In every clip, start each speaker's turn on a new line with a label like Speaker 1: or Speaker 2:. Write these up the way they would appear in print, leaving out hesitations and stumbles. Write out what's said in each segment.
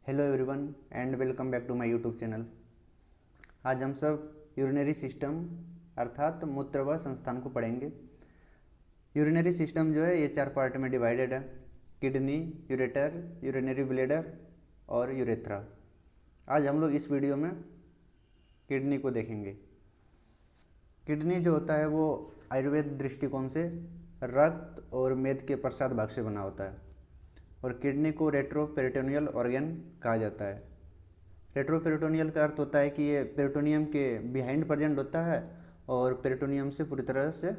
Speaker 1: Hello everyone and welcome back to my YouTube channel. आज हम सब यूरिनरी सिस्टम अर्थात मूत्र व संस्थान को पढ़ेंगे। यूरिनरी सिस्टम जो है ये 4 पार्ट में डिवाइडेड है: किडनी, यूरेटर, यूरिनरी ब्लैडर और यूरेथ्रा। आज हम लोग इस वीडियो में किडनी को देखेंगे। किडनी जो होता है वो आयुर्वेद दृष्टिकोण से रक्त और मेद के प्रसाद भाग से बना होता है और किडनी को रेट्रोपेरिटोनियल ऑर्गन कहा जाता है। रेट्रोपेरिटोनियल का अर्थ होता है कि ये पेरिटोनियम के बिहाइंड प्रेजेंट होता है और पेरिटोनियम से पूरी तरह से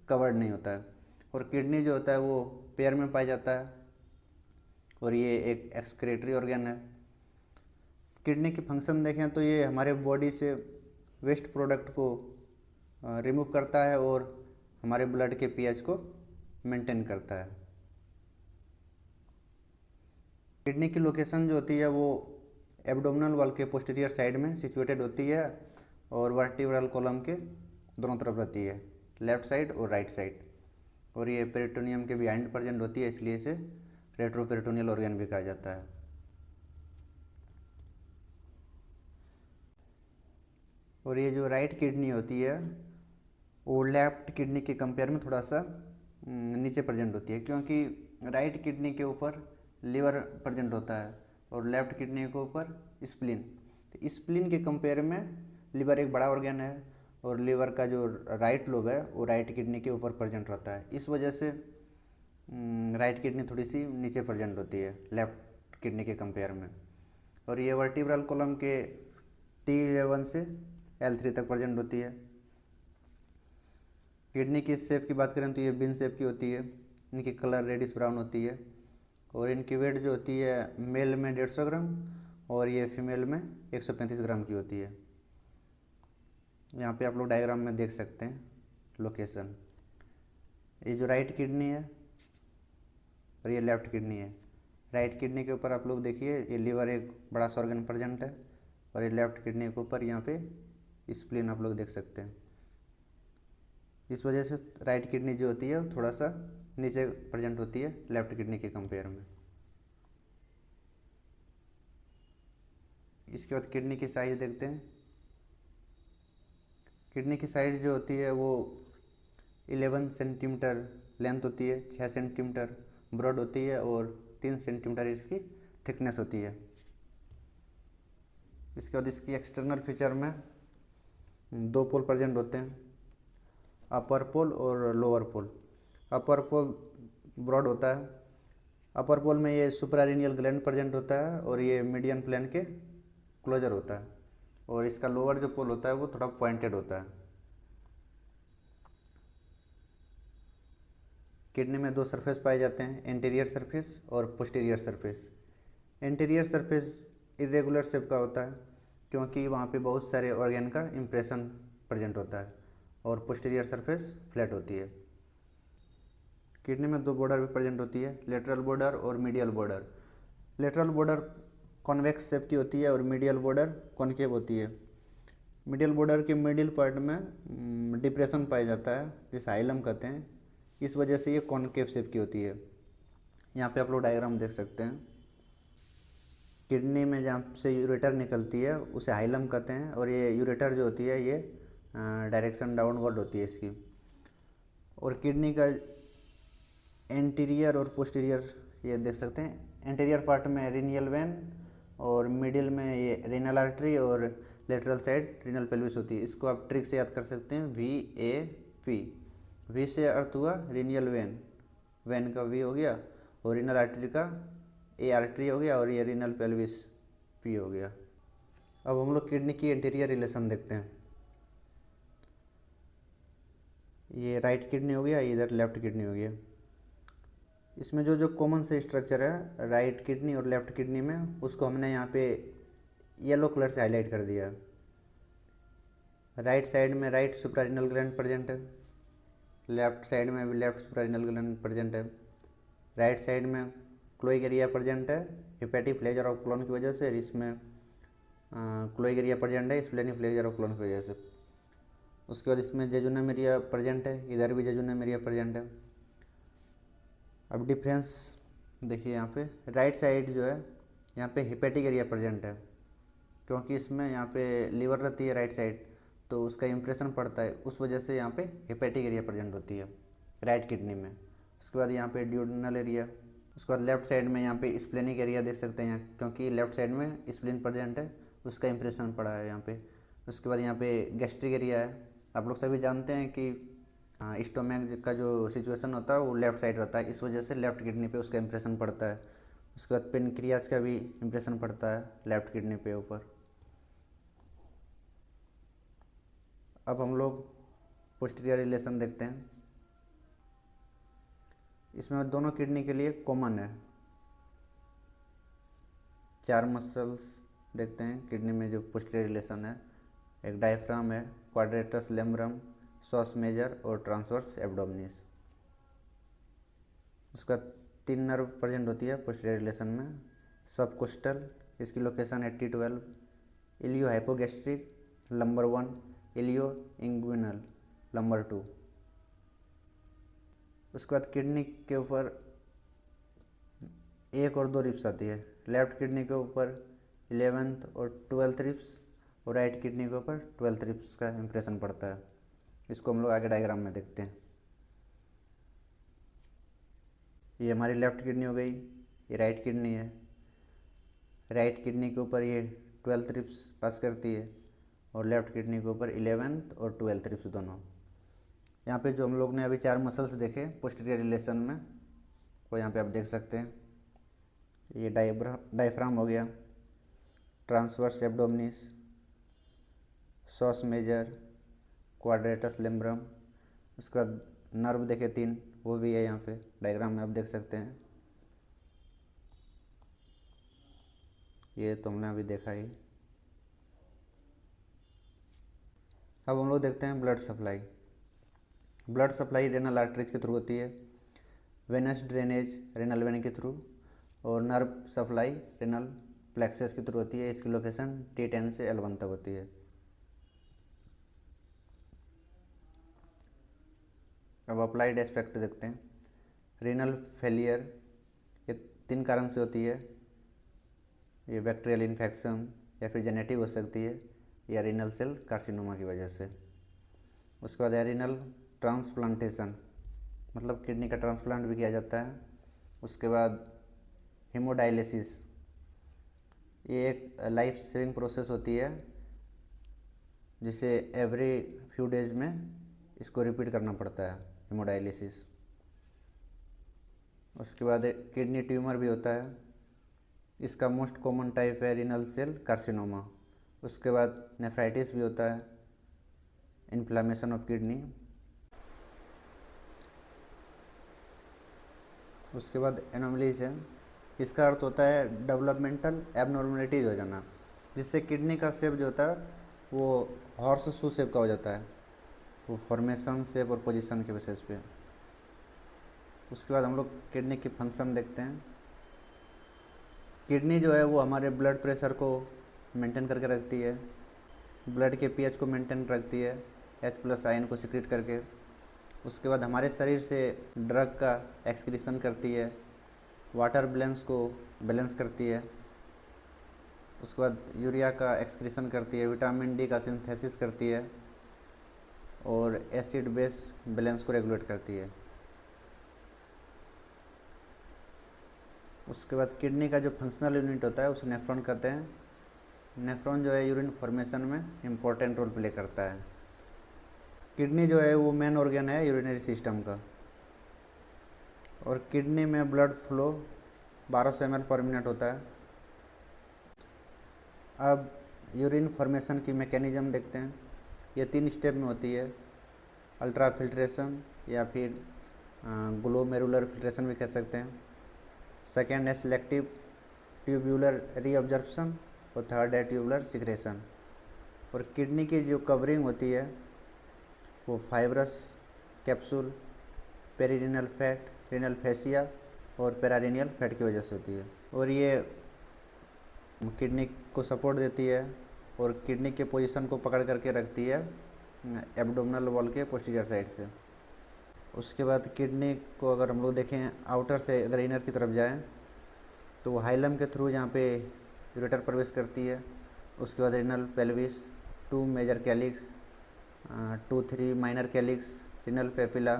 Speaker 1: कवर्ड नहीं होता है। और किडनी जो होता है वो पेयर में पाया जाता है और ये एक एक्सक्रीटरी ऑर्गन है। किडनी की फंक्शन देखें तो ये हमारे बॉडी से वेस्ट प्रोडक्ट को रिमूव करता है और हमारे ब्लड के पीएच को मेंटेन करता है। किडनी की लोकेशन जो होती है वो एब्डोमिनल वॉल के पोस्टीरियर साइड में सिचुएटेड होती है और वर्टिब्रल कॉलम के दोनों तरफ रहती है, लेफ्ट साइड और राइट साइड। और ये पेरिटोनियम के बिहाइंड प्रेजेंट होती है, इसलिए इसे रेट्रोपेरिटोनियल ऑर्गन भी कहा जाता है। और ये जो राइट किडनी होती है वो लेफ्ट किडनी के कंपेयर में थोड़ा सा नीचे प्रेजेंट होती है, क्योंकि राइट किडनी के ऊपर लीवर प्रेजेंट होता है और लेफ्ट किडनी के ऊपर स्प्लीन। तो स्प्लीन के कंपेयर में लीवर एक बड़ा ऑर्गन है और लीवर का जो राइट लोब है वो राइट किडनी के ऊपर प्रेजेंट रहता है। इस वजह से राइट किडनी थोड़ी सी नीचे प्रेजेंट होती है लेफ्ट किडनी के कंपेयर में। और ये वर्टिब्रल कॉलम के T11 से L3 तक प्रेजेंट होती है। किडनी की शेप की बात करें तो ये बिन शेप की होती है, इनकी कलर रेडिश ब्राउन होती है और इनकी वेट जो होती है मेल में 150 ग्राम और ये फीमेल में 135 ग्राम की होती है। यहाँ पे आप लोग डायग्राम में देख सकते हैं लोकेशन। ये जो राइट किडनी है और ये लेफ्ट किडनी है। राइट किडनी के ऊपर आप लोग देखिए ये लीवर एक बड़ा सा ऑर्गन प्रेजेंट है और ये लेफ्ट किडनी के ऊपर यहाँ पे स्प्लीन आप लोग देख सकते हैं। इस वजह से राइट किडनी जो होती है थोड़ा सा नीचे प्रेजेंट होती है लेफ्ट किडनी के कंपेयर में। इसके बाद किडनी की साइज देखते हैं। किडनी की साइज जो होती है वो 11 सेंटीमीटर लेंथ होती है, 6 सेंटीमीटर ब्रॉड होती है और 3 सेंटीमीटर इसकी थिकनेस होती है। इसके बाद इसकी एक्सटर्नल फीचर में 2 पोल प्रेजेंट होते हैं, अपर पोल और लोअर पोल। अपर पोल ब्रॉड होता है। अपर पोल में ये सुप्रारिनियल ग्लैंड प्रेजेंट होता है और ये मीडियन प्लेन के क्लोजर होता है और इसका लोअर जो पोल होता है वो थोड़ा पॉइंटेड होता है। किडनी में 2 सरफेस पाए जाते हैं, एंटीरियर सरफेस और posterior surface. Anterior surface irregular shape का होता है क्योंकि वहाँ पे बहुत सारे ऑर्गन का इम्प्रेशन प्रेजेंट होता है और पोस्टीरियर सरफेस फ्लैट होती है। किडनी में 2 बॉर्डर भी प्रेजेंट होती है, लेटरल बॉर्डर और medial border. Lateral border convex shape की होती है और मीडियल बॉर्डर कॉनकेव होती है। मिडिल बॉर्डर के मिडिल पार्ट में डिप्रेशन पाया जाता है जिसे हाइलम कहते हैं, इस वजह से ये कॉनकेव शेप की होती है। यहाँ पे आप लोग डायग्राम देख सकते हैं। किडनी में जहाँ से यूरेटर निकलती है उसे हाइलम कहते हैं और ये यूरेटर जो होती है ये डायरेक्शन डाउनवर्ड होती है इसकी। और किडनी का एंटीरियर और पोस्टीरियर ये देख सकते हैं। एंटीरियर पार्ट में रीनियल वेन और मिडिल में ये रीनल आर्टरी और लेटरल साइड रीनल पेल्विस होती है। इसको आप ट्रिक से याद कर सकते हैं, VAP। वी से अर्थ हुआ रीनियल वेन, वेन का V हो गया और रीनल आर्टरी का A आर्टरी हो गया और ये रीनल पेल्विस P हो गया। अब हम लोग किडनी की एंटीरियर रिलेशन देखते हैं। ये राइट किडनी हो गया, इधर लेफ्ट किडनी हो गया। इसमें जो जो कॉमन से स्ट्रक्चर है राइट किडनी और लेफ्ट किडनी में, उसको हमने यहाँ पे येलो कलर से हाईलाइट कर दिया। राइट साइड में राइट सुप्रारिनल ग्लैंड प्रेजेंट है, लेफ्ट साइड में भी लेफ्ट सुप्रारिनल ग्लैंड प्रेजेंट है। राइट साइड में क्लोइक एरिया प्रेजेंट है हेपेटिक फ्लेजर ऑफ कोलन की वजह से, इसमें क्लोइक एरिया प्रेजेंट है स्प्लेनिक फ्लेजर ऑफ कोलन की वजह से। उसके बाद इसमें जेजुनम एरिया प्रेजेंट है, इधर भी जेजुनम एरिया प्रेजेंट है। अब डिफरेंस देखिए यहाँ पे राइट साइड जो है यहाँ पे हेपेटिक एरिया प्रेजेंट है, क्योंकि इसमें यहाँ पे लीवर रहती है राइट साइड, तो उसका इम्प्रेशन पड़ता है, उस वजह से यहाँ पे हेपेटिक एरिया प्रेजेंट होती है राइट किडनी में। उसके बाद यहाँ पे ड्यूडेनल एरिया। उसके बाद लेफ्ट साइड में यहाँ पे स्प्लेनिक एरिया देख सकते हैं यहाँ, क्योंकि लेफ्ट साइड में स्प्लीन प्रेजेंट है, उसका इम्प्रेशन पड़ा है यहाँ पे। उसके बाद यहाँ पे गैस्ट्रिक एरिया है। आप लोग सभी जानते हैं कि स्टोमैक का जो सिचुएशन होता है वो लेफ्ट साइड रहता है, इस वजह से लेफ्ट किडनी पे उसका इम्प्रेशन पड़ता है। उसके बाद पेनक्रियाज का भी इम्प्रेशन पड़ता है लेफ्ट किडनी पे ऊपर। अब हम लोग पोस्टीरियर रिलेशन देखते हैं। इसमें दोनों किडनी के लिए कॉमन है, 4 मसल्स देखते हैं किडनी में जो पोस्टीरियर रिलेशन है। एक डायफ्राम है, क्वाड्रेटस लेम्बरम, सॉस मेजर और ट्रांसवर्स एब्डोमिनिस। उसका 3 नर्व प्रेजेंट होती है पोस्टीरियर रिलेशन में। सबकोस्टल, इसकी लोकेशन है T12। Iliohypogastric number 1, ilioinguinal number 2। उसके बाद किडनी के ऊपर 1 और 2 रिब्स आती है। लेफ्ट किडनी के ऊपर 11th और 12th रिब्स और राइट किडनी के ऊपर 12th रिब्स का इम्प्रेशन पड़ता है। इसको हम लोग आगे डायग्राम में देखते हैं। ये हमारी लेफ्ट किडनी हो गई, ये राइट किडनी है। राइट किडनी के ऊपर ये 12th रिब्स पास करती है और लेफ्ट किडनी के ऊपर 11th और 12th रिब्स दोनों। यहाँ पे जो हम लोग ने अभी 4 मसल्स देखे पोस्टीरियर रिलेशन में, वो यहाँ पे आप देख सकते हैं। ये डायफ्राम हो गया, transverse abdominis, psoas major, quadratus lumborum. उसका नर्व देखे 3, वो भी है यहाँ पे डायग्राम में आप देख सकते हैं। ये तो हमने अभी देखा ही। अब हम लोग देखते हैं blood supply. Blood supply renal arteries के थ्रू होती है, वेनस ड्रेनेज रेनल वेन के थ्रू, और नर्व सप्लाई रेनल प्लेक्सस के थ्रू होती है। इसकी लोकेशन T10 से L1 तक होती है। अब अप्लाइड एस्पेक्ट देखते हैं। रीनल फेलियर ये 3 कारण से होती है। ये बैक्टीरियल इन्फेक्शन या फिर जेनेटिक हो सकती है, या रीनल सेल कार्सिनोमा की वजह से। उसके बाद रीनल ट्रांसप्लांटेशन, मतलब किडनी का ट्रांसप्लांट भी किया जाता है। उसके बाद हीमोडायलिसिस, ये एक लाइफ सेविंग प्रोसेस होती है, जिसे एवरी फ्यू डेज में इसको रिपीट करना पड़ता है, हीमोडायलिसिस। उसके बाद किडनी ट्यूमर भी होता है, इसका मोस्ट कॉमन टाइप है रीनल सेल कार्सिनोमा। उसके बाद नेफ्राइटिस भी होता है, इन्फ्लामेशन ऑफ किडनी। उसके बाद एनोमलीज है, इसका अर्थ होता है डेवलपमेंटल एबनॉर्मलिटीज हो जाना, जिससे किडनी का शेप जो होता है वो हॉर्स शू शेप का हो जाता है, वो फॉर्मेशन शेप और पोजीशन के बेसिस पे। उसके बाद हम लोग किडनी की फंक्शन देखते हैं। किडनी जो है वो हमारे ब्लड प्रेशर को मेंटेन करके रखती है, ब्लड के pH को मेंटेन रखती है H+ आयन को सिक्रीट करके। उसके बाद हमारे शरीर से ड्रग का एक्सक्रीशन करती है, वाटर बैलेंस को बैलेंस करती है। उसके बाद यूरिया का एक्सक्रीशन करती है, विटामिन D का सिंथेसिस करती है और एसिड बेस बैलेंस को रेगुलेट करती है। उसके बाद किडनी का जो फंक्शनल यूनिट होता है उसे नेफ्रॉन कहते हैं। नेफ्रॉन जो है यूरिन फॉर्मेशन में इम्पोर्टेंट रोल प्ले करता है। किडनी जो है वो मेन ऑर्गन है यूरिनरी सिस्टम का, और किडनी में ब्लड फ्लो 1200 ml पर मिनट होता है। अब यूरिन फॉर्मेशन की मैकेनिज्म देखते हैं। ये 3 स्टेप में होती है, अल्ट्रा फिल्ट्रेशन या फिर ग्लोमेरुलर फिल्ट्रेशन भी कह सकते हैं। सेकेंड है सिलेक्टिव ट्यूब्यूलर रीअब्जॉर्प्शन और थर्ड है ट्यूबुलर सिक्रेशन। और किडनी की जो कवरिंग होती है वो fibrous capsule, perirenal fat, renal fascia और पेरारीनियल फैट की वजह से होती है, और ये किडनी को सपोर्ट देती है और किडनी के पोजीशन को पकड़ करके रखती है एब्डोमिनल वॉल के पोस्टीरियर साइड से। उसके बाद किडनी को अगर हम लोग देखें आउटर से, अगर इनर की तरफ जाएं तो हाइलम के थ्रू यहाँ पे यूरेटर प्रवेश करती है। उसके बाद renal pelvis, 2 major calyx, 2-3 minor calyx, renal papilla,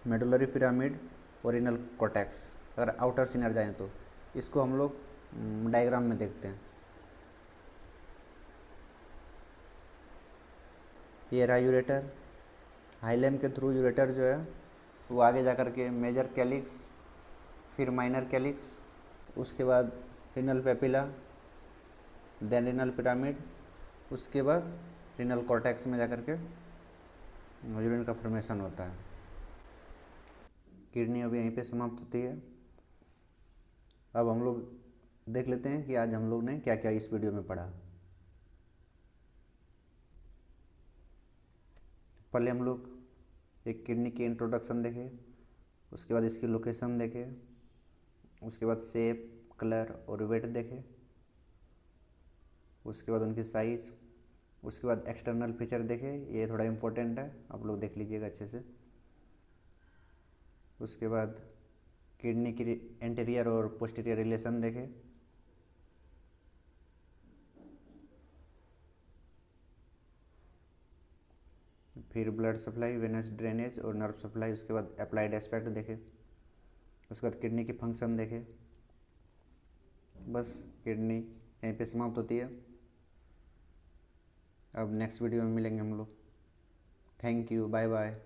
Speaker 1: medullary pyramid और रीनल कॉर्टेक्स। अगर आउटर सीनर जाएँ तो इसको हम लोग डायग्राम में देखते हैं। ये रहा यूरेटर। हाइलम के थ्रू यूरेटर जो है वो आगे जा कर के मेजर कैलिक्स, फिर माइनर कैलिक्स, उसके बाद renal papilla, then renal pyramid, उसके बाद रीनल कॉर्टेक्स में जा कर के यूरिन का फॉर्मेशन होता है। किडनी अब यहीं पे समाप्त होती है। अब हम लोग देख लेते हैं कि आज हम लोग ने क्या क्या इस वीडियो में पढ़ा। पहले हम लोग एक किडनी की इंट्रोडक्शन देखे, उसके बाद इसकी लोकेशन देखे, उसके बाद शेप, कलर और वेट देखे, उसके बाद उनकी साइज, उसके बाद एक्सटर्नल फीचर देखे। ये थोड़ा इम्पोर्टेंट है, आप लोग देख लीजिएगा अच्छे से। उसके बाद किडनी की एंटीरियर और पोस्टीरियर रिलेशन देखे। फिर ब्लड सप्लाई, वेनस ड्रेनेज और नर्व सप्लाई, उसके बाद अप्लाइड एस्पेक्ट देखे, उसके बाद किडनी की फंक्शन देखे। बस किडनी यहीं पे समाप्त होती है। अब नेक्स्ट वीडियो में मिलेंगे हम लोग। Thank you, bye bye.